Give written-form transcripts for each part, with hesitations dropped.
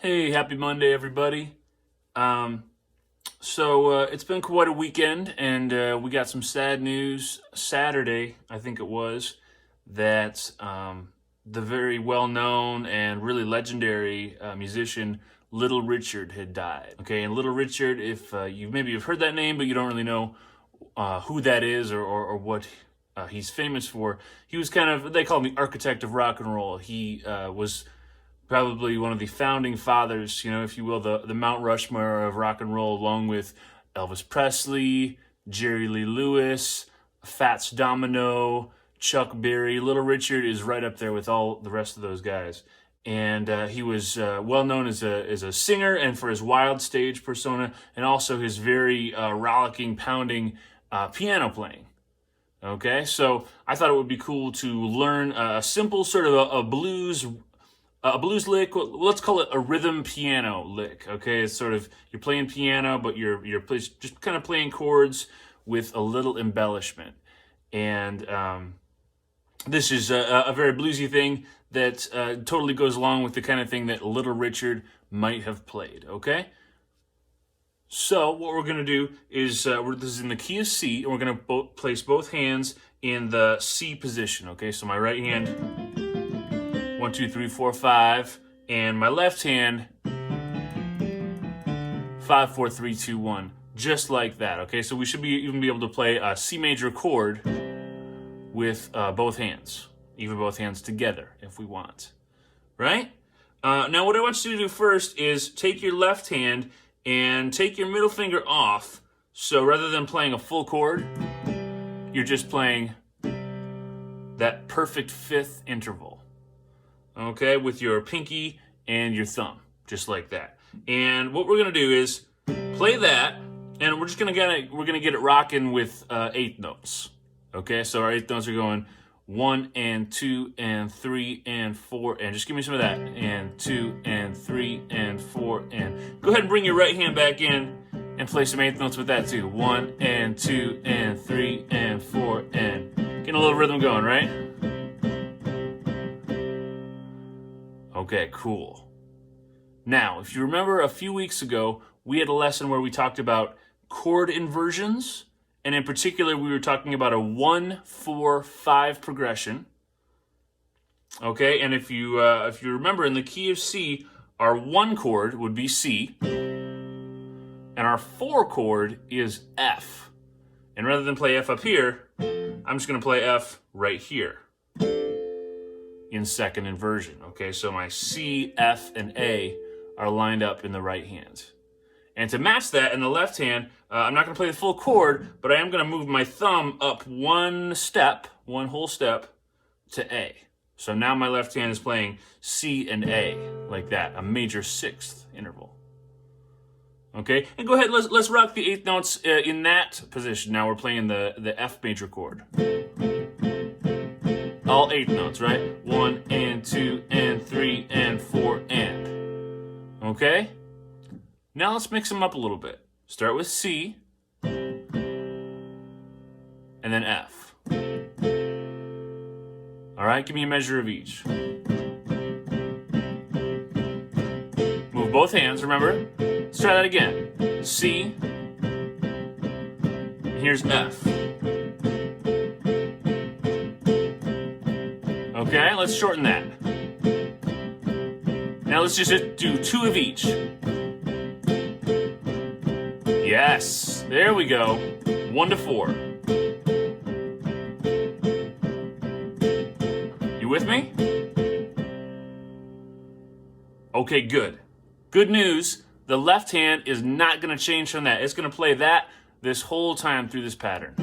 Hey, happy Monday, everybody. So it's been quite a weekend, and we got some sad news. Saturday, I think it was, that the very well-known and really legendary musician Little Richard had died. Okay, and Little Richard, if you maybe have heard that name, but you don't really know who that is or what he's famous for, he was kind of, they call him the architect of rock and roll. He was probably one of the founding fathers, if you will, the Mount Rushmore of rock and roll, along with Elvis Presley, Jerry Lee Lewis, Fats Domino, Chuck Berry. Little Richard is right up there with all the rest of those guys. And he was well known as a singer and for his wild stage persona, and also his very rollicking, pounding piano playing. Okay, so I thought it would be cool to learn a simple sort of a blues lick. Let's call it a rhythm piano lick. Okay, it's sort of you're playing piano, but you're just kind of playing chords with a little embellishment. And this is a very bluesy thing that totally goes along with the kind of thing that Little Richard might have played. Okay. So what we're going to do is, this is in the key of C, and we're going to place both hands in the C position, okay? So my right hand, 1, 2, 3, 4, 5, and my left hand, 5, 4, 3, 2, 1, just like that, okay? So we should even be able to play a C major chord with both hands, even both hands together if we want, right? Now what I want you to do first is take your left hand and take your middle finger off. So rather than playing a full chord, you're just playing that perfect fifth interval, okay, with your pinky and your thumb, just like that. And what we're gonna do is play that, and we're gonna get it rocking with eighth notes. Okay, so our eighth notes are going 1 and 2 and 3 and 4, and just give me some of that, and 2 and 3 and 4, and go ahead and bring your right hand back in and play some eighth notes with that too. 1 and 2 and 3 and 4, and getting a little rhythm going, right? Okay, cool. Now, if you remember a few weeks ago, we had a lesson where we talked about chord inversions. And in particular, we were talking about a 1-4-5 progression. Okay, and if you remember, in the key of C, our 1 chord would be C, and our 4 chord is F. And rather than play F up here, I'm just going to play F right here in second inversion. Okay, so my C, F, and A are lined up in the right hand. And to match that in the left hand, I'm not going to play the full chord, but I am going to move my thumb up one whole step to A. So now my left hand is playing C and A, like that, a major sixth interval. Okay, and go ahead, let's rock the eighth notes in that position. Now we're playing the F major chord. All eighth notes, right? 1 and 2 and 3 and 4 and. Okay? Now let's mix them up a little bit. Start with C, and then F. All right, give me a measure of each. Move both hands, remember? Let's try that again. C, and here's F. Okay, let's shorten that. Now let's just do 2 of each. Yes, there we go. 1 to 4. You with me? Okay, good. Good news, the left hand is not going to change from that. It's going to play that this whole time through this pattern.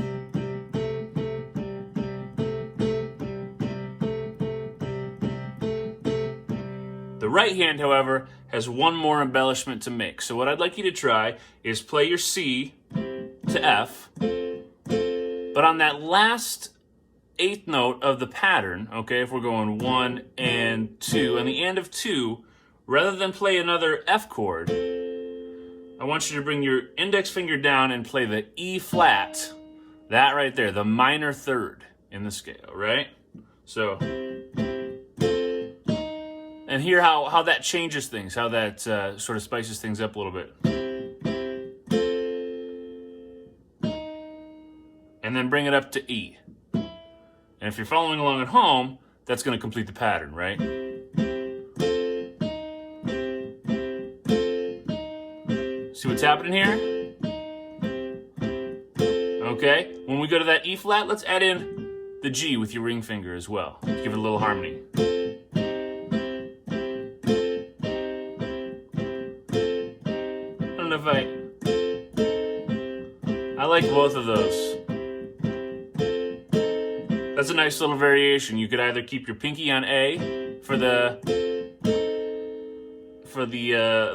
The right hand, however, has one more embellishment to make. So what I'd like you to try is play your C to F, but on that last eighth note of the pattern, okay, if we're going 1 and 2, on the end of 2, rather than play another F chord, I want you to bring your index finger down and play the E flat. That right there, the minor third in the scale, right? So, and hear how that changes things, how that sort of spices things up a little bit. And then bring it up to E. And if you're following along at home, that's going to complete the pattern, right? See what's happening here? Okay, when we go to that E flat, let's add in the G with your ring finger as well. Give it a little harmony. I don't know if I like both of those. That's a nice little variation. You could either keep your pinky on A for the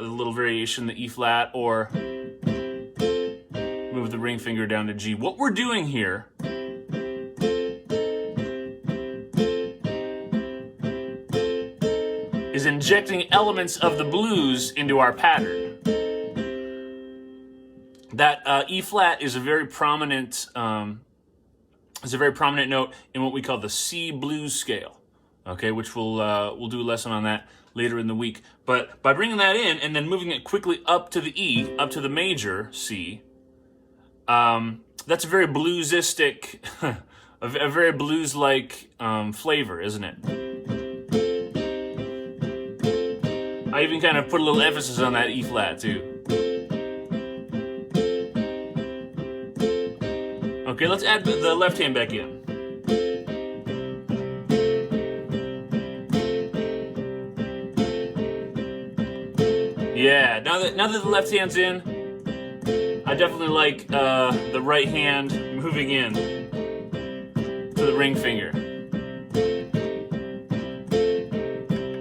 little variation, the E flat, or move the ring finger down to G. What we're doing here is injecting elements of the blues into our pattern. That E flat is a very prominent note in what we call the C blues scale, okay, which we'll do a lesson on that later in the week. But by bringing that in and then moving it quickly up to the E, up to the major C, that's a very bluesistic, a very blues-like flavor, isn't it? I even kind of put a little emphasis on that E flat too. Okay, let's add the left hand back in. Yeah, now that the left hand's in, I definitely like the right hand moving in to the ring finger.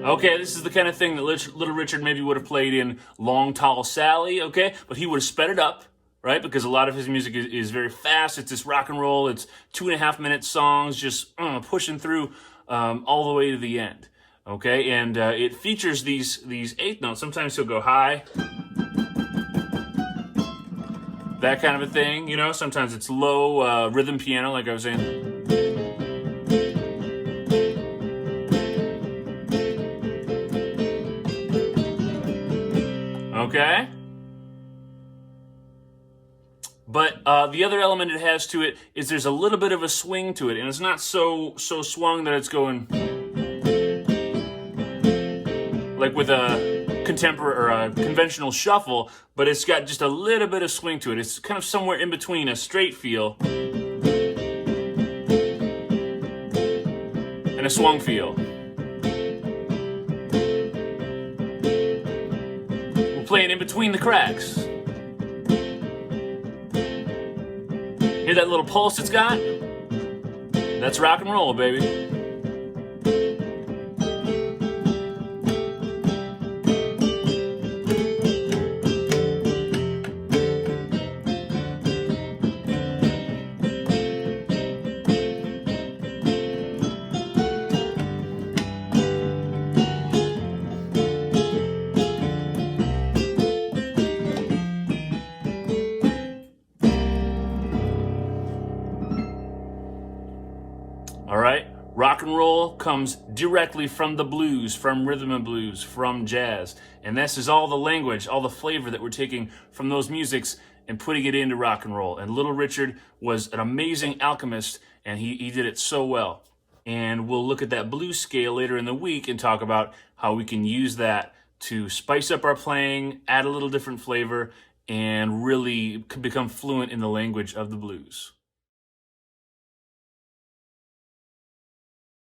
Okay, this is the kind of thing that Little Richard maybe would have played in Long Tall Sally, okay? But he would have sped it up, right? Because a lot of his music is very fast. It's this rock and roll. It's 2.5-minute songs just pushing through all the way to the end, okay? And it features these eighth notes. Sometimes he'll go high, that kind of a thing, you know? Sometimes it's low rhythm piano, like I was saying. Okay? But the other element it has to it is there's a little bit of a swing to it, and it's not so swung that it's going like with a contemporary or a conventional shuffle, but it's got just a little bit of swing to it. It's kind of somewhere in between a straight feel and a swung feel. We're playing in between the cracks. Hear that little pulse it's got? That's rock and roll, baby. All right, rock and roll comes directly from the blues, from rhythm and blues, from jazz. And this is all the language, all the flavor that we're taking from those musics and putting it into rock and roll. And Little Richard was an amazing alchemist, and he did it so well. And we'll look at that blues scale later in the week and talk about how we can use that to spice up our playing, add a little different flavor, and really become fluent in the language of the blues.